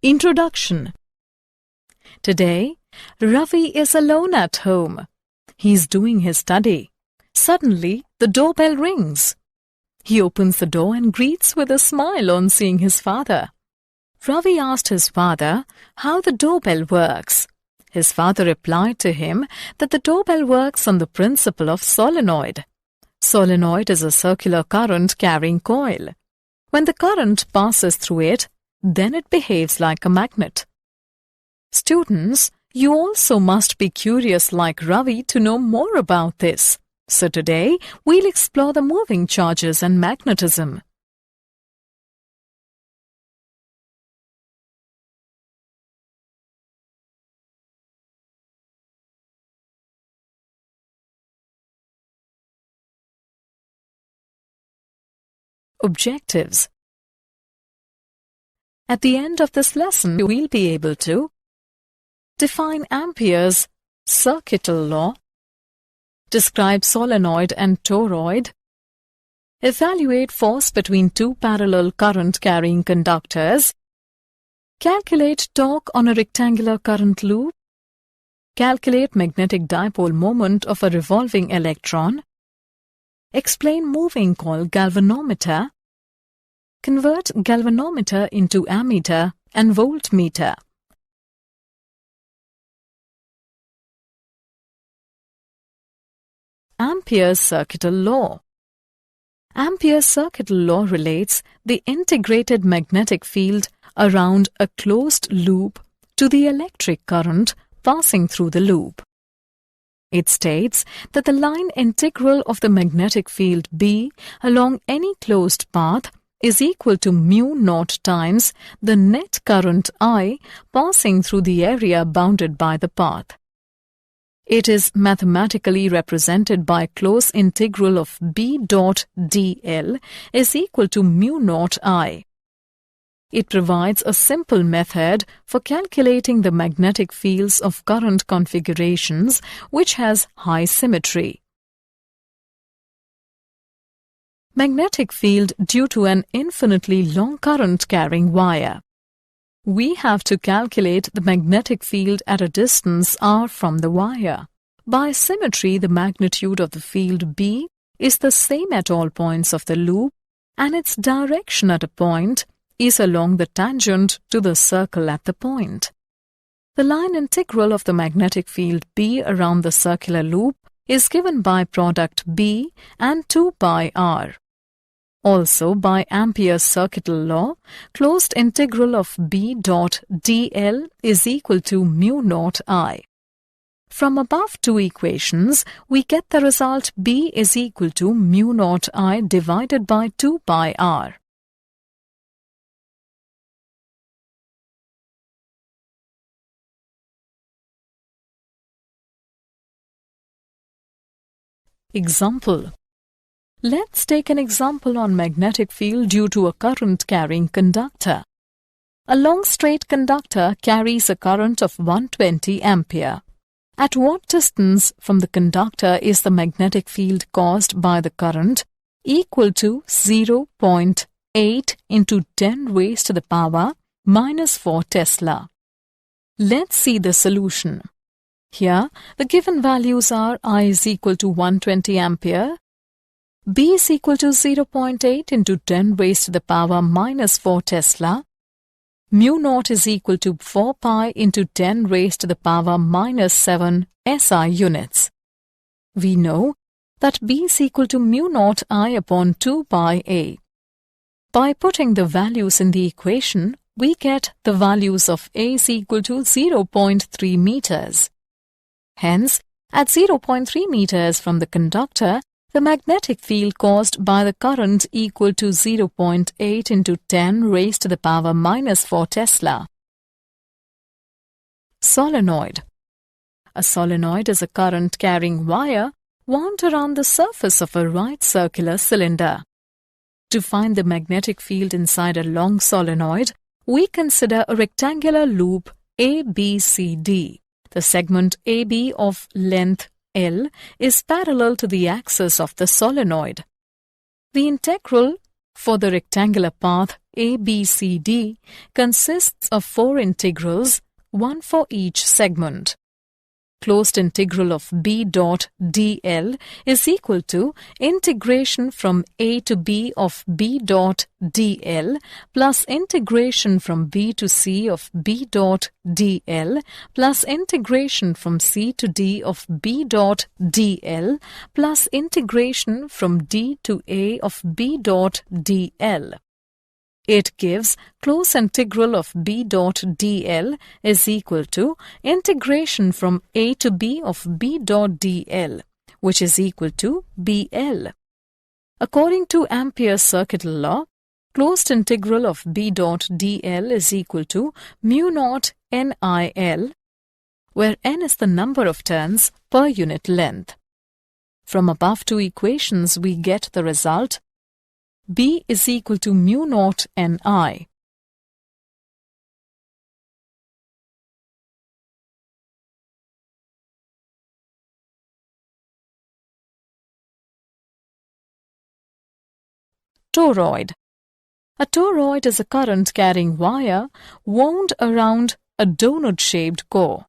Introduction. Today, Ravi is alone at home. He's doing his study. Suddenly, the doorbell rings. He opens the door and greets with a smile on seeing his father. Ravi asked his father how the doorbell works. His father replied to him that the doorbell works on the principle of solenoid. Solenoid is a circular current carrying coil. When the current passes through it, then it behaves like a magnet. Students, you also must be curious like Ravi to know more about this. So today, we'll explore the moving charges and magnetism. Objectives. At the end of this lesson, we'll be able to define Ampere's circuital law, describe solenoid and toroid, evaluate force between two parallel current-carrying conductors, calculate torque on a rectangular current loop, calculate magnetic dipole moment of a revolving electron, explain moving coil galvanometer, convert galvanometer into ammeter and voltmeter. Ampere's circuital law. Ampere's circuital law relates the integrated magnetic field around a closed loop to the electric current passing through the loop. It states that the line integral of the magnetic field B along any closed path is equal to mu naught times the net current I passing through the area bounded by the path. It is mathematically represented by close integral of B dot dl is equal to mu naught I. It provides a simple method for calculating the magnetic fields of current configurations which has high symmetry. Magnetic field due to an infinitely long current carrying wire. We have to calculate the magnetic field at a distance r from the wire. By symmetry, the magnitude of the field B is the same at all points of the loop, and its direction at a point is along the tangent to the circle at the point. The line integral of the magnetic field B around the circular loop is given by product B and 2 pi r. Also, by Ampere's circuital law, closed integral of B dot dl is equal to mu naught I. From above two equations, we get the result B is equal to mu naught I divided by 2 pi r. Example. Let's take an example on magnetic field due to a current-carrying conductor. A long straight conductor carries a current of 120 ampere. At what distance from the conductor is the magnetic field caused by the current equal to 0.8 into 10 raised to the power minus 4 Tesla? Let's see the solution. Here, the given values are I is equal to 120 ampere, B is equal to 0.8 into 10 raised to the power minus 4 Tesla. Mu naught is equal to 4 pi into 10 raised to the power minus 7 SI units. We know that B is equal to mu naught I upon 2 pi A. By putting the values in the equation, we get the values of A is equal to 0.3 meters. Hence, at 0.3 meters from the conductor, the magnetic field caused by the current equal to 0.8 into 10 raised to the power minus 4 Tesla. Solenoid. A solenoid is a current-carrying wire wound around the surface of a right circular cylinder. To find the magnetic field inside a long solenoid, we consider a rectangular loop ABCD. The segment AB of length L is parallel to the axis of the solenoid. The integral for the rectangular path ABCD consists of 4 integrals, one for each segment. Closed integral of B dot dl is equal to integration from A to B of B dot dl plus integration from B to C of B dot dl plus integration from C to D of B dot dl plus integration from D to A of B dot dl. It gives closed integral of B dot dl is equal to integration from A to B of B dot dl, which is equal to BL. According to Ampere's circuit law, closed integral of B dot dl is equal to mu naught NIL, where n is the number of turns per unit length. From above two equations, we get the result B is equal to mu naught Ni. Toroid. A toroid is a current-carrying wire wound around a donut-shaped core.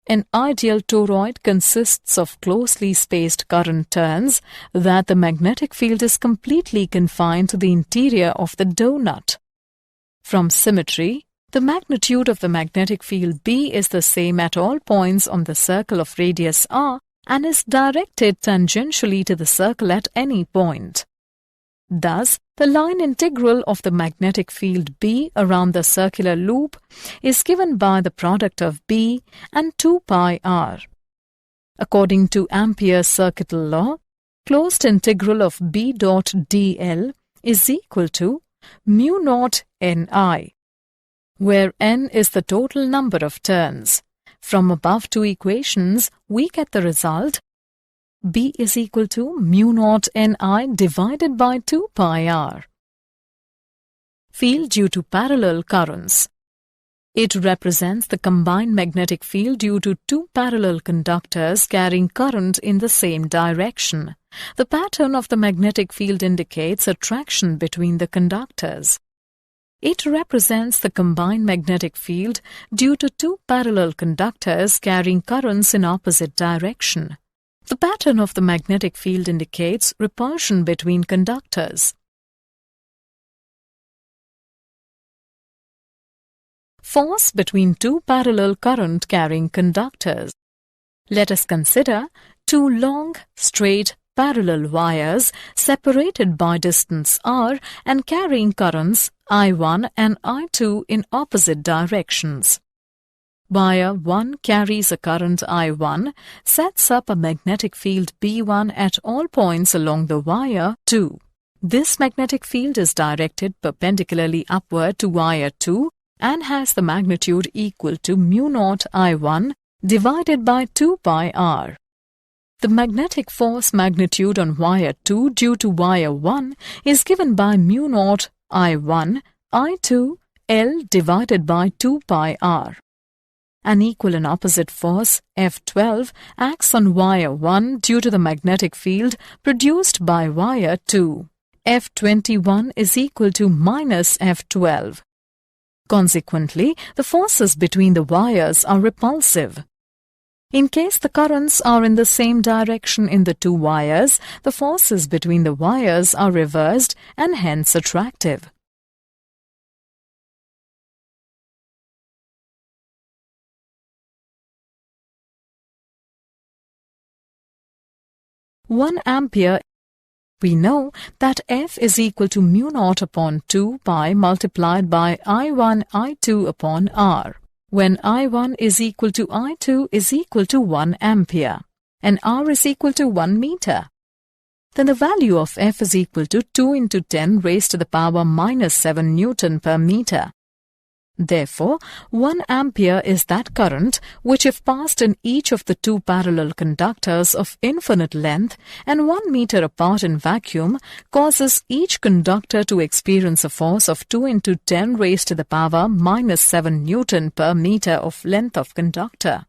An ideal toroid consists of closely spaced current turns that the magnetic field is completely confined to the interior of the donut. From symmetry, the magnitude of the magnetic field B is the same at all points on the circle of radius r and is directed tangentially to the circle at any point. Thus, the line integral of the magnetic field B around the circular loop is given by the product of B and 2 pi r. According to Ampere's circuit law, closed integral of B dot dl is equal to mu naught Ni, where n is the total number of turns. From above two equations, we get the result B is equal to mu naught Ni divided by 2 pi r. Field due to parallel currents. It represents the combined magnetic field due to two parallel conductors carrying current in the same direction. The pattern of the magnetic field indicates attraction between the conductors. It represents the combined magnetic field due to two parallel conductors carrying currents in opposite direction. The pattern of the magnetic field indicates repulsion between conductors. Force between two parallel current-carrying conductors. Let us consider two long, straight, parallel wires separated by distance r and carrying currents I1 and I2 in opposite directions. Wire 1 carries a current I1, sets up a magnetic field B1 at all points along the wire 2. This magnetic field is directed perpendicularly upward to wire 2 and has the magnitude equal to mu naught I1 divided by 2 pi r. The magnetic force magnitude on wire 2 due to wire 1 is given by mu naught I1 I2 L divided by 2 pi r. An equal and opposite force, F12, acts on wire 1 due to the magnetic field produced by wire 2. F21 is equal to minus F12. Consequently, the forces between the wires are repulsive. In case the currents are in the same direction in the two wires, the forces between the wires are reversed and hence attractive. One ampere. We know that F is equal to mu naught upon 2 pi multiplied by I1 I2 upon R, when I1 is equal to I2 is equal to 1 ampere and R is equal to 1 meter. Then the value of F is equal to 2 into 10 raised to the power minus 7 Newton per meter. Therefore, 1 ampere is that current which, if passed in each of the two parallel conductors of infinite length and 1 meter apart in vacuum, causes each conductor to experience a force of 2 into 10 raised to the power minus 7 Newton per meter of length of conductor.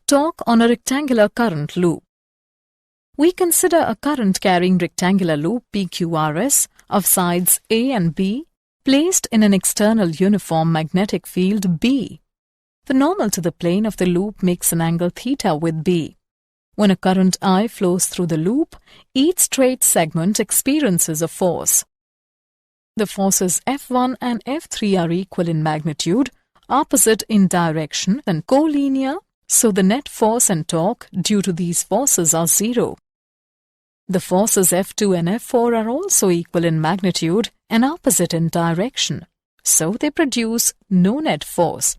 Torque on a rectangular current loop. We consider a current-carrying rectangular loop PQRS of sides A and B placed in an external uniform magnetic field B. The normal to the plane of the loop makes an angle theta with B. When a current I flows through the loop, each straight segment experiences a force. The forces F1 and F3 are equal in magnitude, opposite in direction and collinear, so the net force and torque due to these forces are zero. The forces F2 and F4 are also equal in magnitude and opposite in direction, so they produce no net force.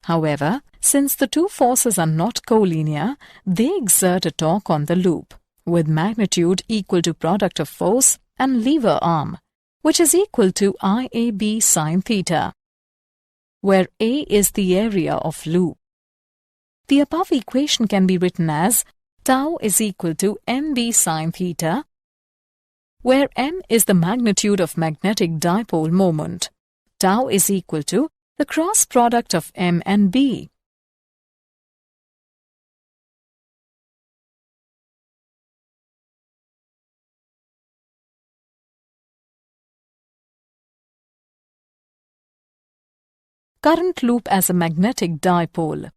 However, since the two forces are not collinear, they exert a torque on the loop, with magnitude equal to product of force and lever arm, which is equal to IAB sin theta, where A is the area of loop. The above equation can be written as tau is equal to mb sin theta, where m is the magnitude of magnetic dipole moment. Tau is equal to the cross product of m and b. Current loop as a magnetic dipole.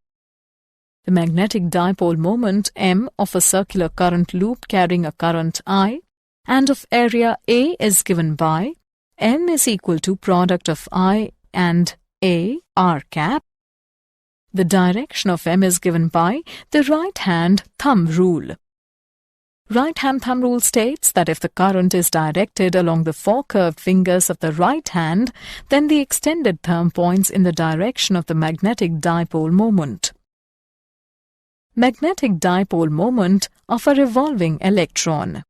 The magnetic dipole moment m of a circular current loop carrying a current I and of area A is given by m is equal to product of I and A r cap. The direction of m is given by the right-hand thumb rule. Right-hand thumb rule states that if the current is directed along the four curved fingers of the right hand, then the extended thumb points in the direction of the magnetic dipole moment. Magnetic dipole moment of a revolving electron.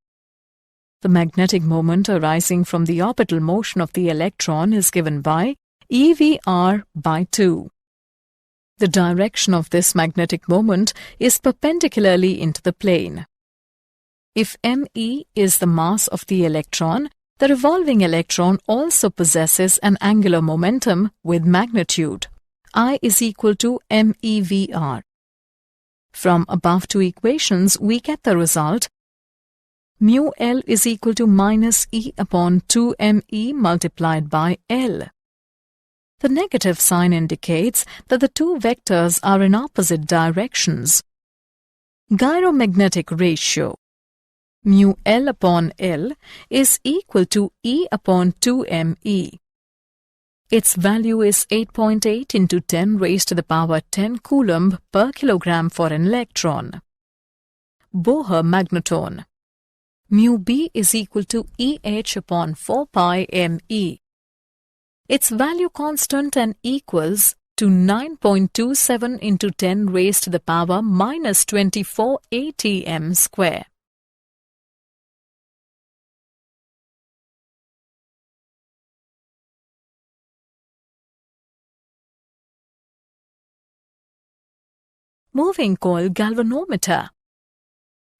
The magnetic moment arising from the orbital motion of the electron is given by EVR by 2. The direction of this magnetic moment is perpendicularly into the plane. If ME is the mass of the electron, the revolving electron also possesses an angular momentum with magnitude. I is equal to MEVR. From above two equations, we get the result mu L is equal to minus E upon 2ME multiplied by L. The negative sign indicates that the two vectors are in opposite directions. Gyromagnetic ratio. Mu L upon L is equal to E upon 2ME. Its value is 8.8 into 10 raised to the power 10 coulomb per kilogram for an electron. Bohr magneton. Mu B is equal to EH upon 4 pi ME. Its value constant and equals to 9.27 into 10 raised to the power minus 24 atm square. Moving coil galvanometer.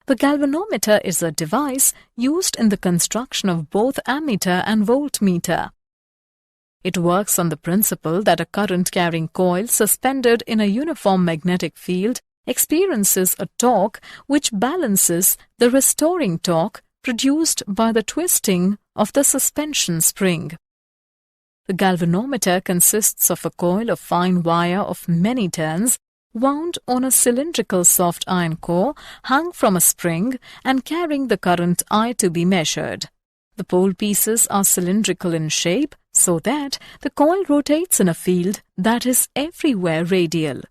The galvanometer is a device used in the construction of both ammeter and voltmeter. It works on the principle that a current-carrying coil suspended in a uniform magnetic field experiences a torque which balances the restoring torque produced by the twisting of the suspension spring. The galvanometer consists of a coil of fine wire of many turns wound on a cylindrical soft iron core hung from a spring and carrying the current I to be measured. The pole pieces are cylindrical in shape so that the coil rotates in a field that is everywhere radial.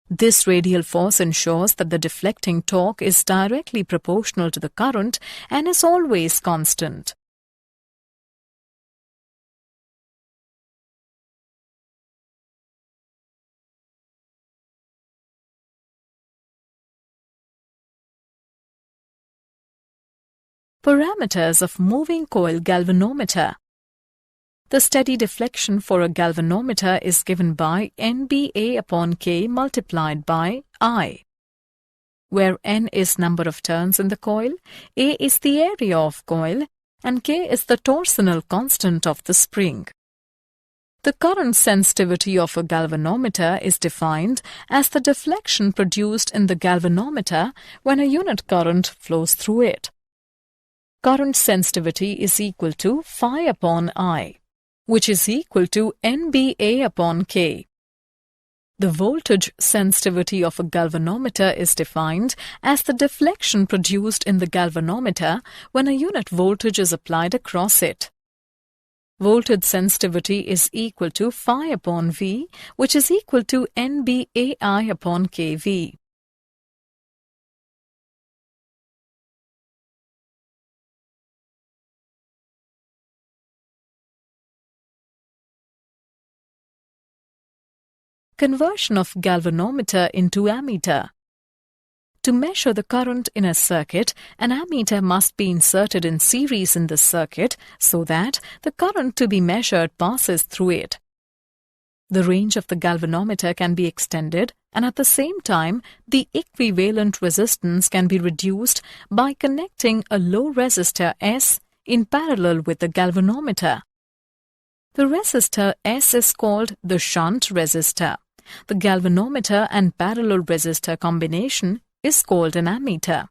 This radial force ensures that the deflecting torque is directly proportional to the current and is always constant. Parameters of moving coil galvanometer. The steady deflection for a galvanometer is given by NBA upon K multiplied by I, where N is number of turns in the coil, A is the area of coil, and K is the torsional constant of the spring. The current sensitivity of a galvanometer is defined as the deflection produced in the galvanometer when a unit current flows through it. Current sensitivity is equal to phi upon I, which is equal to NBA upon K. The voltage sensitivity of a galvanometer is defined as the deflection produced in the galvanometer when a unit voltage is applied across it. Voltage sensitivity is equal to phi upon V, which is equal to NBAI upon KV. Conversion of galvanometer into ammeter. To measure the current in a circuit, an ammeter must be inserted in series in the circuit so that the current to be measured passes through it. The range of the galvanometer can be extended, and at the same time, the equivalent resistance can be reduced by connecting a low resistor S in parallel with the galvanometer. The resistor S is called the shunt resistor. The galvanometer and parallel resistor combination is called an ammeter.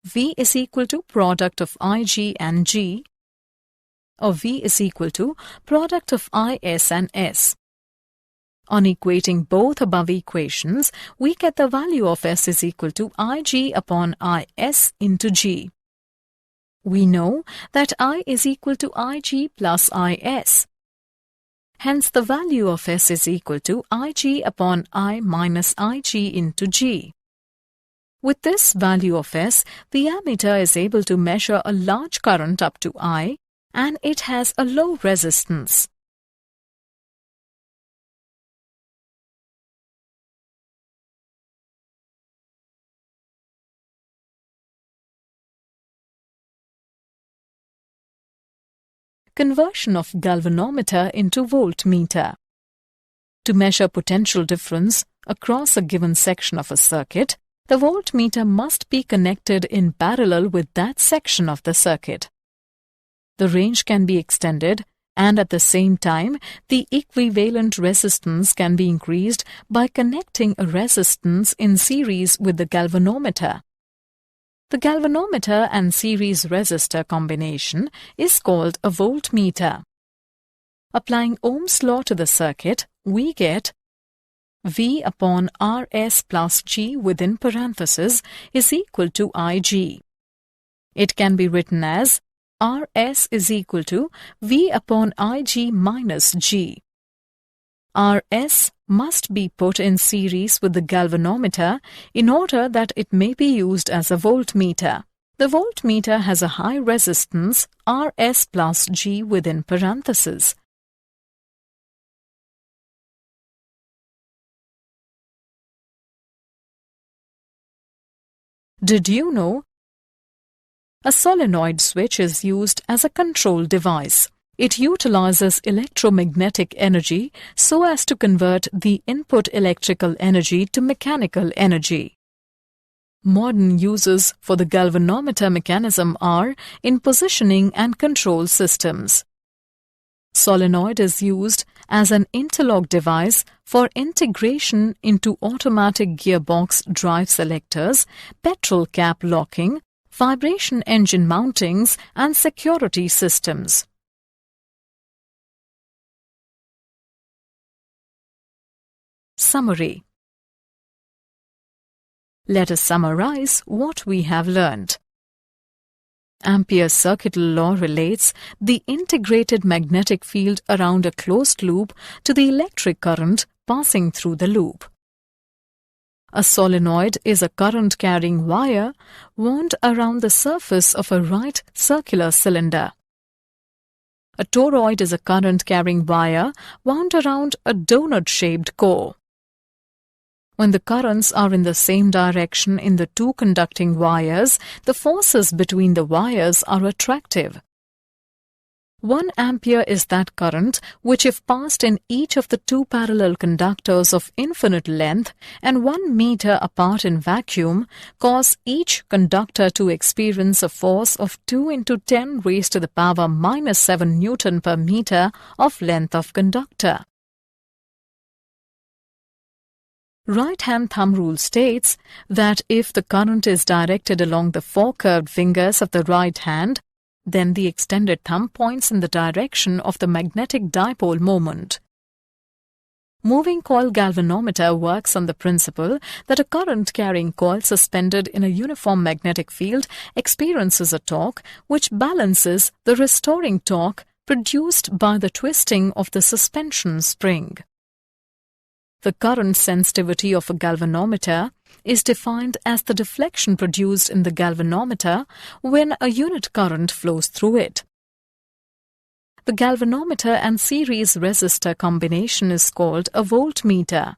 V is equal to product of Ig and G, or V is equal to product of Is and S. On equating both above equations, we get the value of S is equal to Ig upon Is into G. We know that I is equal to Ig plus Is. Hence, the value of S is equal to Ig upon I minus Ig into G. With this value of S, the ammeter is able to measure a large current up to I, and it has a low resistance. Conversion of galvanometer into voltmeter. To measure potential difference across a given section of a circuit, the voltmeter must be connected in parallel with that section of the circuit. The range can be extended, and at the same time, the equivalent resistance can be increased by connecting a resistance in series with the galvanometer. The galvanometer and series resistor combination is called a voltmeter. Applying Ohm's law to the circuit, we get V upon Rs plus G within parentheses is equal to Ig. It can be written as Rs is equal to V upon Ig minus G. Rs must be put in series with the galvanometer in order that it may be used as a voltmeter. The voltmeter has a high resistance Rs plus G within parentheses. Did you know? A solenoid switch is used as a control device. It utilizes electromagnetic energy so as to convert the input electrical energy to mechanical energy. Modern uses for the galvanometer mechanism are in positioning and control systems. Solenoid is used as an interlock device for integration into automatic gearbox drive selectors, petrol cap locking, vibration engine mountings, and security systems. Summary. Let us summarize what we have learned. Ampere's circuit law relates the integrated magnetic field around a closed loop to the electric current passing through the loop. A solenoid is a current-carrying wire wound around the surface of a right circular cylinder. A toroid is a current-carrying wire wound around a donut-shaped core. When the currents are in the same direction in the two conducting wires, the forces between the wires are attractive. 1 ampere is that current which, if passed in each of the two parallel conductors of infinite length and 1 meter apart in vacuum, cause each conductor to experience a force of 2 into 10 raised to the power minus 7 Newton per meter of length of conductor. Right-hand thumb rule states that if the current is directed along the 4 curved fingers of the right hand, then the extended thumb points in the direction of the magnetic dipole moment. Moving coil galvanometer works on the principle that a current-carrying coil suspended in a uniform magnetic field experiences a torque which balances the restoring torque produced by the twisting of the suspension spring. The current sensitivity of a galvanometer is defined as the deflection produced in the galvanometer when a unit current flows through it. The galvanometer and series resistor combination is called a voltmeter.